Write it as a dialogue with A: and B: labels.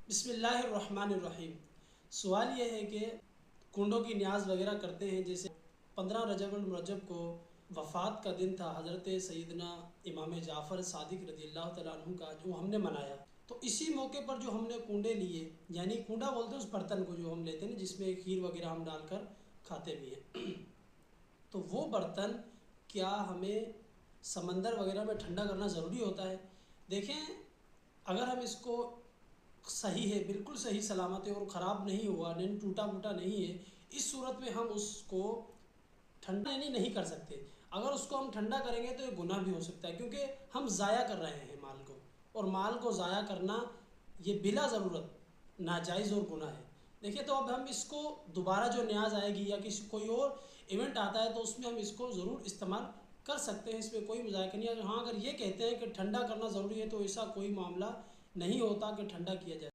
A: बिस्मिल्लाहिर्रहमानिर्रहीम। सवाल ये है कि कुंडों की न्याज वगैरह करते हैं। जैसे 15 रजब मुरज्जब को वफ़ात का दिन था हज़रत सैयदना इमाम जाफ़र सादिक रज़ियल्लाहु तआला अन्हु का, जो हमने मनाया। तो इसी मौके पर जो हमने कूंडे लिए, यानी कूंडा बोलते हैं उस बर्तन को जो हम लेते हैं जिसमें खीर वगैरह हम डालकर खाते भी हैं। तो वो बर्तन क्या हमें समंदर वगैरह में ठंडा करना ज़रूरी होता है? देखें, अगर हम इसको सही है, बिल्कुल सही सलामत है और ख़राब नहीं हुआ, नहीं टूटा फूटा नहीं है, इस सूरत में हम उसको ठंडा नहीं कर सकते। अगर उसको हम ठंडा करेंगे तो ये गुनाह भी हो सकता है, क्योंकि हम ज़ाया कर रहे हैं माल को, और माल को ज़ाया करना ये बिला ज़रूरत नाजायज़ और गुनाह है। देखिए, तो अब हम इसको दोबारा जो न्याज आएगी या किसी कोई और इवेंट आता है तो उसमें हम इसको ज़रूर इस्तेमाल कर सकते हैं, इसमें कोई मजाक नहीं है। हाँ, अगर ये कहते हैं कि ठंडा करना ज़रूरी है तो ऐसा कोई मामला नहीं होता कि ठंडा किया जाए।